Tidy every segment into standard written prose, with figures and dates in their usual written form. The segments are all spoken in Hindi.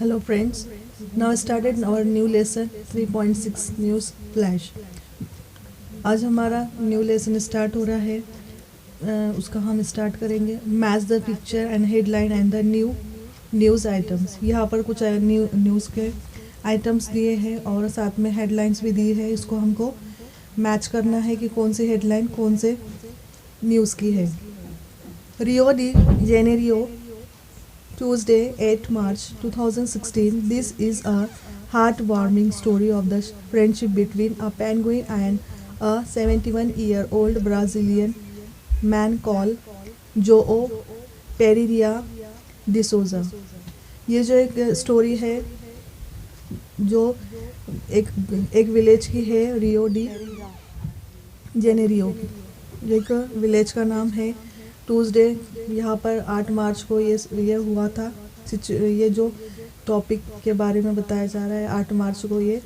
Hello friends, now started our new lesson 3.6 news flash. आज हमारा न्यू लेसन स्टार्ट हो रहा है। उसका हम स्टार्ट करेंगे match the picture and headline and the news items. यहाँ पर कुछ न्यूज़ के आइटम्स दिए हैं और साथ में हेडलाइंस भी दी है। इसको हमको मैच करना है कि कौन सी हेडलाइन कौन से न्यूज़ की है। रियो de Janeiro Tuesday, 8 March 2016. This is a heartwarming story of the friendship between a penguin and a 71-year-old Brazilian man called João Pereira de Souza. ये जो एक स्टोरी है जो एक विलेज की है, रियो डी जेनेरियो एक विलेज का नाम है। ट्यूसडे यहाँ पर 8 मार्च को ये हुआ था। ये जो टॉपिक के बारे में बताया जा रहा है 8 मार्च को ये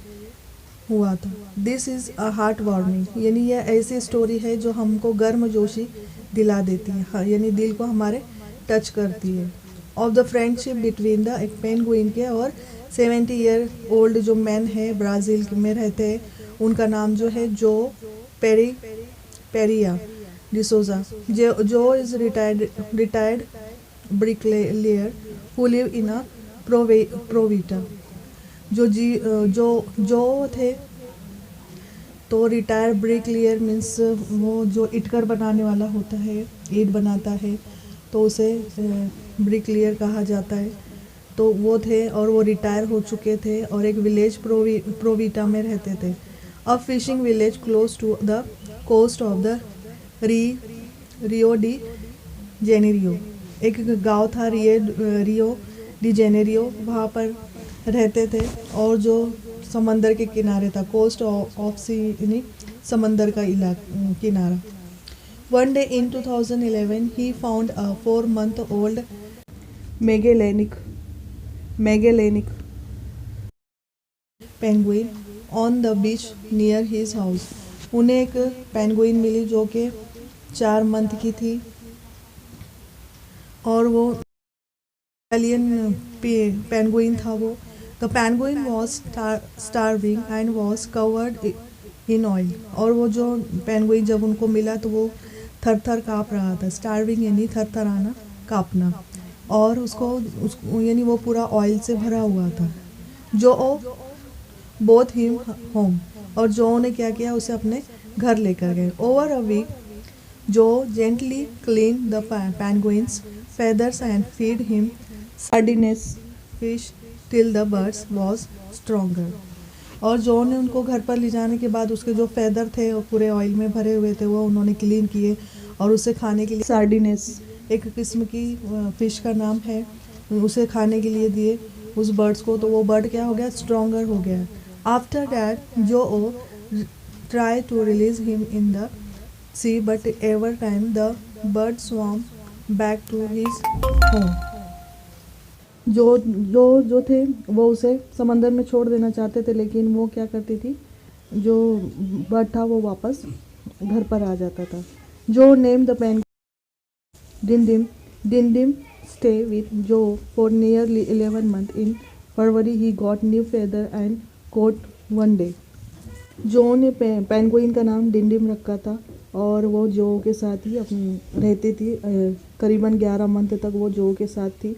हुआ था। This is a heart warming, यानी यह ऐसी स्टोरी है जो हमको गर्मजोशी दिला देती है, हाँ, यानी दिल को हमारे टच करती है। Of the friendship between the एक पेंगुइन के और 70 ईयर ओल्ड जो मैन है ब्राज़ील में रहते हैं, उनका नाम जो है जो Pereira de Souza. Joe is retired bricklayer who live in a Proveta. जो थे तो रिटायर्ड ब्रिकलेयर मीन्स वो जो इटकर बनाने वाला होता है, ईंट बनाता है, तो उसे ब्रिकलेयर कहा जाता है। तो वो थे और वो रिटायर हो चुके थे और एक विलेज प्रोविटा में रहते थे। A fishing village close to the coast of the Rio de Janeiro. एक गांव था रियो डी जेनेरियो, वहाँ पर रहते थे और जो समंदर के किनारे था, कोस्ट ऑफ सी यानी समंदर का किनारा। One day in 2011 he found a 4-month-old Magellanic penguin on the beach near his house। उन्हें एक पेंगुइन मिली जो कि 4 मंथ की थी और वो इटालियन पेंगुइन था वो। The penguin was starving and was covered in oil. और वो जो पेंगुइन जब उनको मिला तो वो थर थर काँप रहा था। स्टार्विंग यानी थर थर आना, काँपना, और उसको यानी वो पूरा ऑयल से भरा हुआ था। जो बोथ हिम होम, और जो ने क्या किया, उसे अपने घर लेकर गए। ओवर अ वीक जो gently clean the penguins feathers and feed him sardines fish till the birds was stronger। और जो ने उनको घर पर ले जाने के बाद उसके जो फेदर थे और पूरे ऑयल में भरे हुए थे वो उन्होंने क्लीन किए और उसे खाने के लिए सार्डिनेस एक किस्म की फ़िश का नाम है, उसे खाने के लिए दिए उस बर्ड्स को। तो वो बर्ड क्या हो गया, स्ट्रॉन्गर हो गया। After that Joe try to release him in the sea but ever time the bird swam back to his home. जो थे वो उसे समंदर में छोड़ देना चाहते थे, लेकिन वो क्या करती थी, जो बर्ड था वो वापस घर पर आ जाता था। Joe name the pen Dindim stay with Joe for nearly 11 months। In February he got new feather and coat one day. Joe ने पेंगुइन का नाम डिंडिम रखा था और वो जो के साथ ही अपनी रहती थी। करीबन 11 मंथ तक वो जो के साथ थी।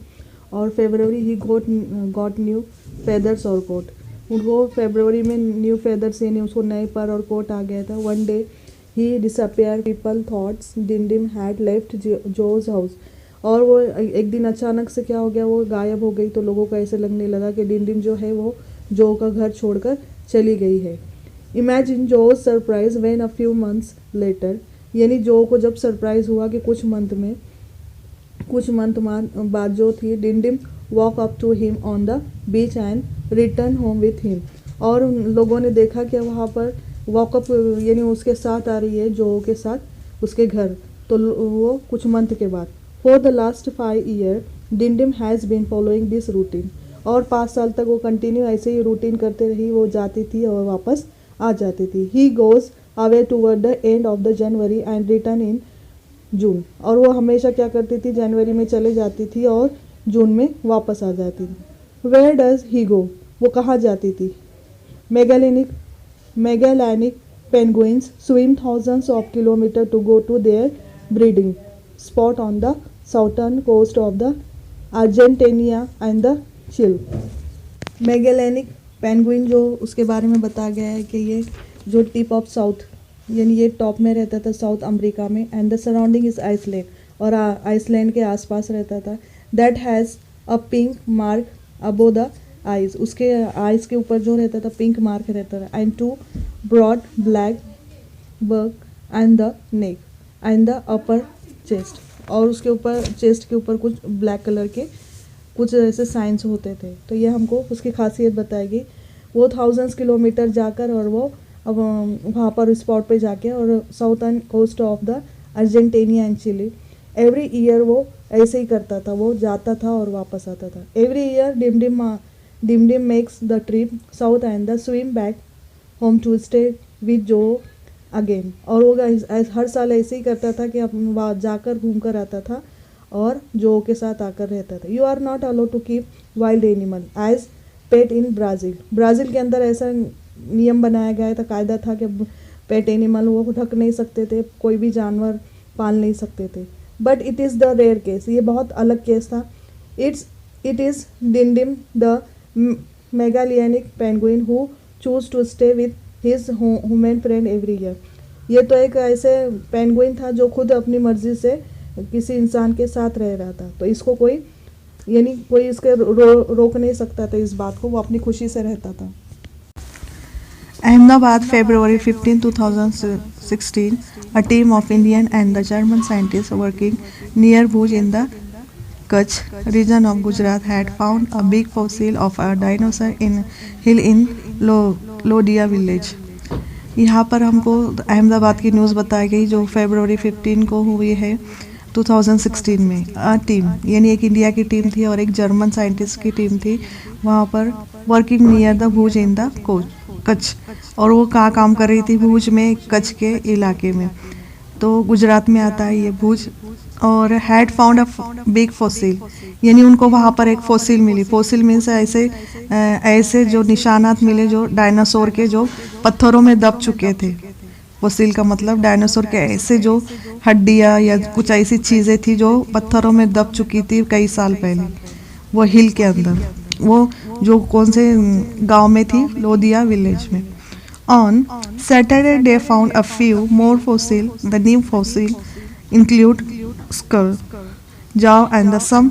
और फरवरी ही गॉट न्यू फेदर्स और कोट। उनको फरवरी में न्यू फेदर्स यानी उसको नए पर और कोट आ गया था। One day he disappear, people thoughts Dindim had left Joe's house. और वो एक दिन अचानक से क्या हो गया, वो गायब हो गई। तो लोगों को ऐसे लगने लगा कि डिंडिम जो है वो जो का घर छोड़कर चली गई है। इमेजिन जो surprise when a few months later, यानी जो को जब सरप्राइज हुआ कि कुछ मंथ बाद जो थी Dindim walk up to him on the beach and return home with him. और उन लोगों ने देखा कि वहाँ पर वॉकअप यानी उसके साथ आ रही है जो के साथ उसके घर। तो वो कुछ मंथ के बाद। For the last 5 years Dindim has been following this routine. और 5 साल तक वो कंटिन्यू ऐसे ही रूटीन करते रही। वो जाती थी और वापस आ जाती थी। He goes away toward the end of the January and return in June. और वो हमेशा क्या करती थी, जनवरी में चले जाती थी और जून में वापस आ जाती थी। वेयर डज ही गो, वो कहाँ जाती थी? Magellanic penguins swim thousands of kilometers to go to their breeding spot on the southern coast of the Argentina and the Chile. Magellanic penguin जो उसके बारे में बताया गया है कि ये जो टिप ऑफ साउथ यानी ये टॉप में रहता था साउथ अमेरिका में, and the surrounding is Iceland, और आइसलैंड के आसपास रहता था. That has a pink mark above the eyes, उसके आइज के ऊपर जो रहता था पिंक मार्क रहता था. And two broad black bark and the neck and the upper chest, और उसके ऊपर चेस्ट के ऊपर कुछ ब्लैक कलर के कुछ ऐसे साइंस होते थे. तो ये हमको उसकी खासियत बताएगी. वो थाउजेंड्स किलोमीटर जाकर और वो अब वहाँ पर स्पॉट पे जाके और southern coast of the Argentina and Chile every year वो ऐसे ही करता था, वो जाता था और वापस आता था. Every year Dim makes the trip south and the swim back home to stay with Joe again, और वो हर साल ऐसे ही करता था कि वहाँ जाकर घूम कर आता था और जो के साथ आकर रहता था. You are not allowed to keep wild animal as pet in Brazil. Brazil के अंदर ऐसा नियम बनाया गया था, कायदा था कि पेट एनिमल वो ढक नहीं सकते थे, कोई भी जानवर पाल नहीं सकते थे. But it is the rare case, ये बहुत अलग केस था. It is Dindim the Magellanic penguin who choose to stay with his human friend every year. ये तो एक ऐसे पेंगुइन था जो खुद अपनी मर्जी से किसी इंसान के साथ रह रहा था, तो इसको कोई यानी कोई इसके रोक नहीं सकता था इस बात को, वो अपनी खुशी से रहता था. Ahmedabad, February 15, 2016. A team of Indian and the German scientists working near Bhuj in the Kutch region of Gujarat had found a big fossil of a dinosaur in hill in Loriya village. यहाँ पर हमको अहमदाबाद की न्यूज़ बताई गई जो फरवरी 15 को हुई है 2016 में. टीम यानी एक इंडिया की टीम थी और एक जर्मन साइंटिस्ट की टीम थी वहाँ पर working near the Bhuj in the Kutch, और वो कहाँ काम कर रही थी? भुज में, कच्छ के इलाके में. तो गुजरात में आता है ये भुज. और had found a big fossil, यानी उनको वहाँ पर एक फॉसिल मिली. फॉसिल मीन्स ऐसे जो निशानात मिले जो डायनासोर के जो पत्थरों में दब चुके थे. फॉसिल का मतलब डायनासोर के ऐसे जो हड्डियाँ या कुछ ऐसी चीज़ें थी जो पत्थरों में दब चुकी थी कई साल पहले, वो हिल के अंदर, वो जो कौन से गांव में थी? लोदिया विलेज में. On Saturday they found a few more fossil. The new fossil include skull, jaw and the some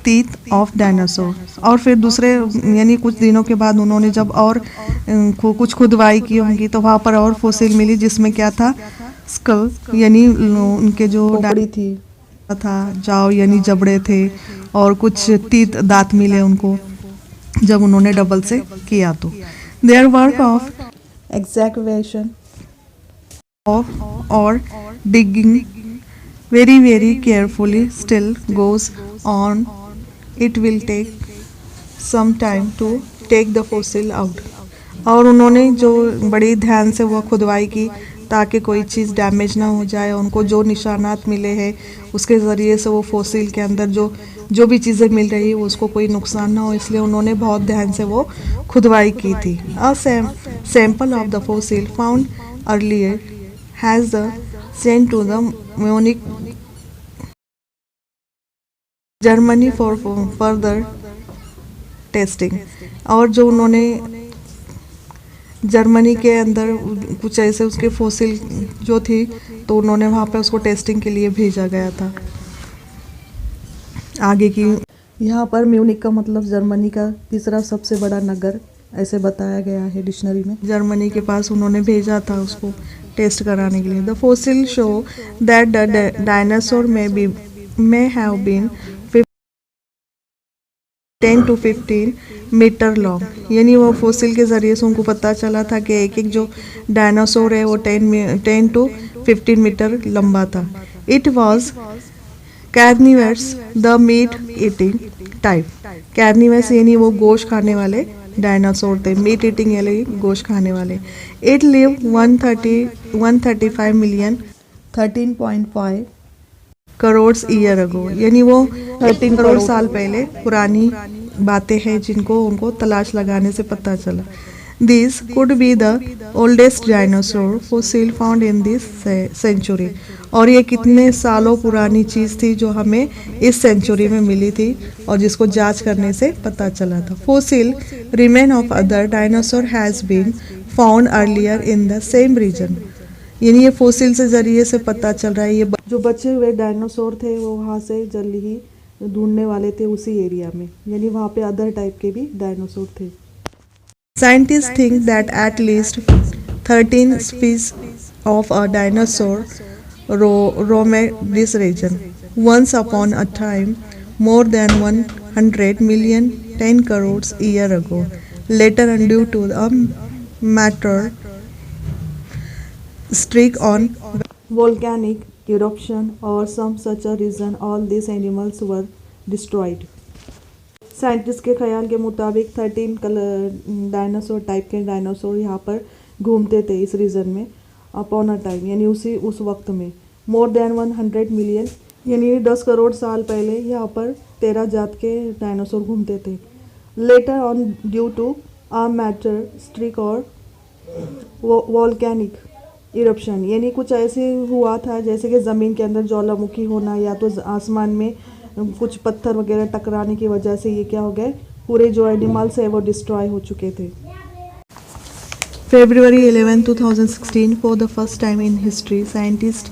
teeth of dinosaur. और फिर दूसरे यानी कुछ दिनों के बाद उन्होंने जब और कुछ खुदवाई की होंगी तो वहाँ पर और फॉसिल मिली जिसमें क्या था? स्कल यानी उनके जो खोपड़ी थी था, जाव यानी जबड़े थे, और कुछ टीथ दांत मिले उनको जब उन्होंने डबल से किया. तो their work of excavation of और digging very carefully still goes on. It will take some time to take the fossil out. और उन्होंने जो बड़ी ध्यान से वो खुदवाई की ताकि कोई चीज़ डैमेज ना हो जाए. उनको जो निशानात मिले हैं उसके ज़रिए से वो फॉसिल के अंदर जो भी चीज़ें मिल रही है उसको कोई नुकसान ना हो, इसलिए उन्होंने बहुत ध्यान से वो खुदवाई की थी. A sample of the fossil found earlier has the sent to the Munich Germany for further testing. और जो उन्होंने जर्मनी के अंदर कुछ ऐसे उसके फॉसिल जो थी तो उन्होंने वहाँ पे उसको टेस्टिंग के लिए भेजा गया था आगे की. यहाँ पर म्यूनिक का मतलब जर्मनी का तीसरा सबसे बड़ा नगर ऐसे बताया गया है डिक्शनरी में. जर्मनी के पास उन्होंने भेजा था उसको टेस्ट कराने के लिए. The fossil show that the dinosaur may have been 10 to 15 metre long. यानी वो फॉसिल के ज़रिए से उनको पता चला था कि एक जो डायनासोर है वो 10 to 15 मीटर लंबा था. It was carnivores, the meat eating type. Carnivores यानी वो गोश्त खाने वाले डायनासोर थे. मीट ईटिंग यानी गोश्त खाने वाले. It live 135 million 13.5 crore year ago, यानी वो 13 करोड़ साल पहले पुरानी बातें हैं जिनको उनको तलाश लगाने से पता चला। This could be the oldest dinosaur fossil found in this century. और ये कितने सालों पुरानी चीज़ थी जो हमें इस सेंचुरी में मिली थी और जिसको जांच करने से पता चला था। Fossil remain of other dinosaur has been found earlier in the same region. यानी ये फॉसिल से ज़रिए से पता चल रहा है ये जो बचे हुए डायनासोर थे वो वहाँ से जल्दी ही ढूंढने वाले थे उसी एरिया में, यानी वहाँ पे अदर टाइप के भी डायनासोर थे। Scientists think that at least 13 species of a dinosaur roam this region. Once upon a time, more than 100 million 10 crores year ago. Later, and due to a matter streak on volcanic eruption or some such a reason, all these animals were destroyed. Scientist के ख्याल के मुताबिक 13 डायनासोर टाइप के डायनासोर यहाँ पर घूमते थे इस रीजन में अपॉन अ टाइम, यानी उस वक्त में मोर देन 100 मिलियन यानी 10 करोड़ साल पहले यहाँ पर 13 जात के डायनासोर घूमते थे। Later on due to a meteor strike और वॉल्केनिक इरप्शन, यानी कुछ ऐसे हुआ था जैसे कि ज़मीन के अंदर ज्वालामुखी होना या तो आसमान में कुछ पत्थर वगैरह टकराने की वजह से ये क्या हो गए, पूरे जो एनिमल्स है वो डिस्ट्रॉय हो चुके थे। February 11, 2016, for the first time in history, scientists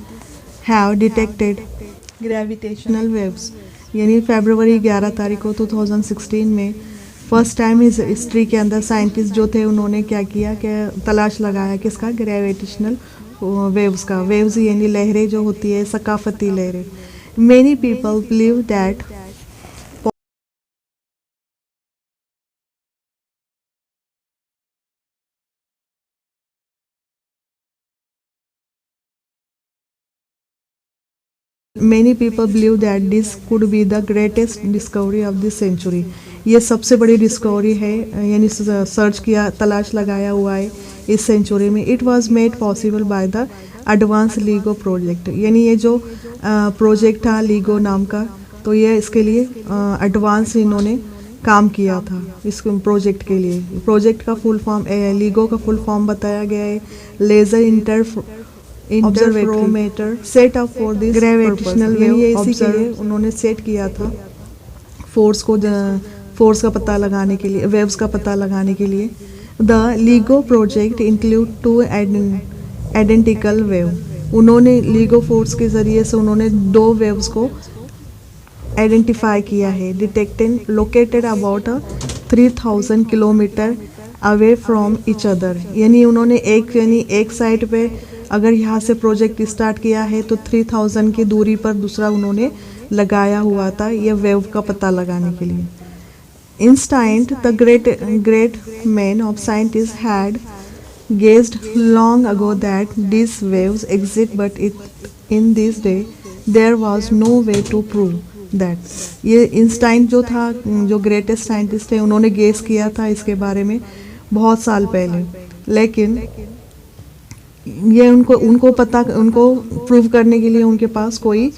have detected gravitational waves। यानी फरवरी 11 तारीख को 2016 में फर्स्ट टाइम इस हिस्ट्री के अंदर साइंटिस्ट जो थे उन्होंने क्या किया कि तलाश लगाया किसका, ग्रेविटेशनल वेव्स का। वेव्स यानी लहरें जो होती है, सकाफती लहरें। Many people believe that this could be the greatest discovery of this century। ये सबसे बड़ी डिस्कवरी है, यानी सर्च किया, तलाश लगाया हुआ है इस सेंचुरी में। It was made possible by the advance LIGO project. यानी ये जो प्रोजेक्ट था लीगो नाम का, तो ये इसके लिए एडवांस इन्होंने काम किया था इस प्रोजेक्ट के लिए। प्रोजेक्ट का फुल फॉर्म, लीगो का फुल फॉर्म बताया गया है laser interferometer set up for this gravitational wave. ये इसी के लिए उन्होंने सेट किया था, फोर्स का पता लगाने के लिए, वेव्स का पता लगाने के लिए। The LIGO project include 2 identical wave. उन्होंने लीगो फोर्स के ज़रिए से उन्होंने 2 वेव्स को आइडेंटिफाई किया है। Detected located about 3000 kilometre away from each other. यानी उन्होंने एक साइड पे अगर यहाँ से प्रोजेक्ट स्टार्ट किया है तो 3000 की दूरी पर दूसरा उन्होंने लगाया हुआ था ये वेव का पता लगाने के लिए। Einstein, the great man of scientists, had guessed long ago that these waves exist, but in this day there was no way to prove that। ये इंस्टाइन जो था, जो ग्रेटेस्ट साइंटिस्ट है, उन्होंने गेस किया था इसके बारे में बहुत साल पहले, लेकिन ये उनको प्रूव करने के लिए उनके पास कोई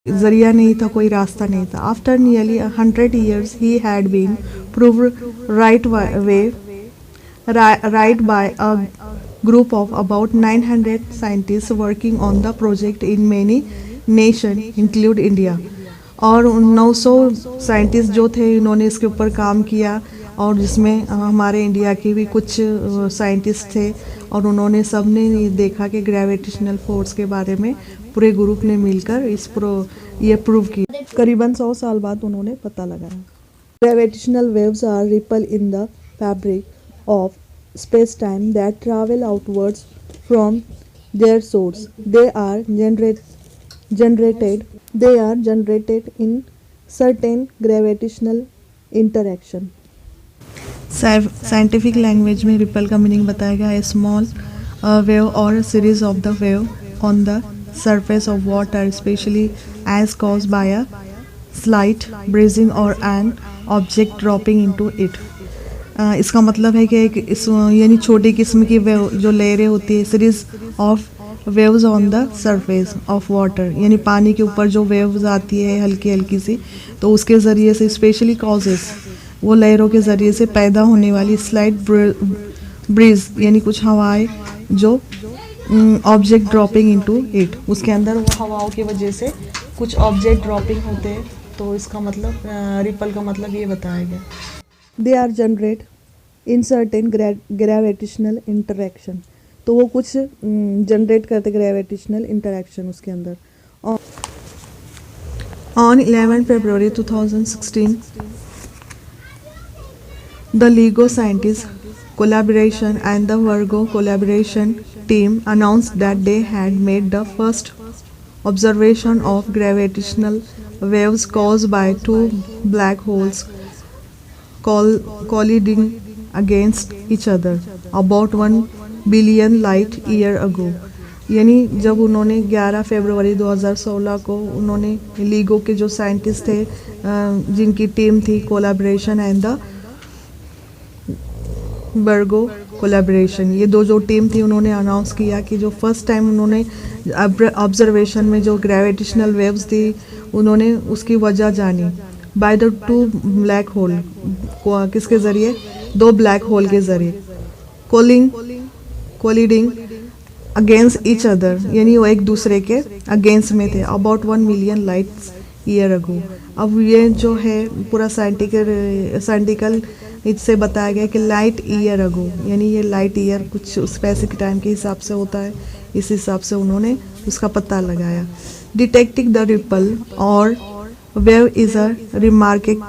जरिया नहीं था, कोई रास्ता नहीं था। After nearly 100 years he had been proved right by a group of about 900 scientists working on the project in many nations include India। और 900 साइंटिस्ट जो थे इन्होंने इसके ऊपर काम किया, और जिसमें हमारे इंडिया के भी कुछ साइंटिस्ट थे, और उन्होंने सब ने देखा कि ग्रेविटेशनल फोर्स के बारे में पूरे ग्रुप ने मिलकर ये प्रूव किया। करीबन 100 साल बाद उन्होंने पता लगाया। Gravitational waves are ripple in the fabric of space time that travel outwards from their source. They are generated in certain gravitational interaction। Scientific language में रिपल का मीनिंग बताया गया है स्मॉल वेव और series of the wave on the surface of water, especially as caused by a slight breezing or an object dropping into it। इसका मतलब है कि यानी छोटी किस्म की वेव जो लहरें होती है, series of waves on the surface of water, यानी पानी के ऊपर जो वेव्स आती है हल्की हल्की सी, तो उसके ज़रिए से स्पेशली कॉजेस, वो लहरों के ज़रिए से पैदा होने वाली स्लाइट ब्रीज, यानी कुछ हवाएं जो ऑब्जेक्ट ड्रॉपिंग इनटू इट, उसके अंदर वो हवाओं की वजह से कुछ ऑब्जेक्ट ड्रॉपिंग होते हैं, तो इसका मतलब रिपल का मतलब ये बताया गया। They are generate in certain gravitational interaction, तो वो कुछ जनरेट करते ग्रेविटेशनल इंटरेक्शन उसके अंदर। On 11 February 2016 the LIGO scientists collaboration and the Virgo collaboration team announced that they had made the first observation of gravitational waves caused by two black holes colliding against each other about 1 billion light year ago। यानी जब उन्होंने 11 फरवरी 2016 को उन्होंने लीगो के जो साइंटिस्ट थे, जिनकी टीम थी collaboration and the Virgo collaboration, ये दो जो टीम थी, उन्होंने अनाउंस किया कि जो फर्स्ट टाइम उन्होंने ऑब्जर्वेशन में जो ग्रेविटेशनल वेव्स थी उन्होंने उसकी वजह जानी by the two black hole, किसके ज़रिए, दो ब्लैक होल के ज़रिए, कोलिडिंग अगेंस्ट ईच अदर, यानी वो एक दूसरे के अगेंस्ट में थे, about 1 million lights year ago. अब ये जो है पूरा साइंटिकल इससे बताया गया कि लाइट ईयर अगो, यानी ये लाइट ईयर कुछ स्पेसिफिक टाइम के हिसाब से होता है, इस हिसाब से उन्होंने उसका पता लगाया। डिटेक्टिंग द रिपल और wave is a remarking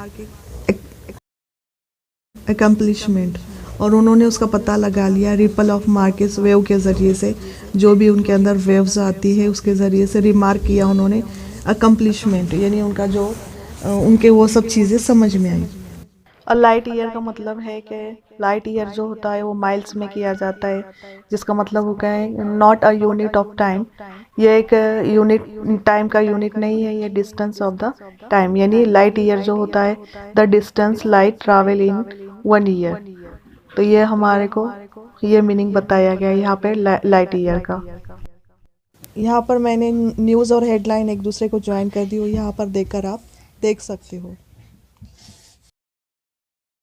accomplishment, और उन्होंने उसका पता लगा लिया रिपल ऑफ मार्केस वेव के ज़रिए से, जो भी उनके अंदर वेव्स आती है उसके ज़रिए से रिमार्क किया उन्होंने, अकम्पलिशमेंट यानी उनका जो उनके वो सब चीज़ें समझ में आई। और लाइट ईयर का मतलब है कि लाइट ईयर जो होता है वो माइल्स में किया जाता है, जिसका मतलब होता है not a unit of time, ये एक यूनिट टाइम का यूनिट नहीं है, ये डिस्टेंस ऑफ द टाइम, यानी लाइट ईयर जो होता है the distance light travel in 1 year. तो ये हमारे को ये मीनिंग बताया गया यहाँ पे लाइट ईयर का। यहाँ पर मैंने न्यूज़ और हेडलाइन एक दूसरे को ज्वाइन कर दी हो, यहाँ पर देखकर आप देख सकते हो।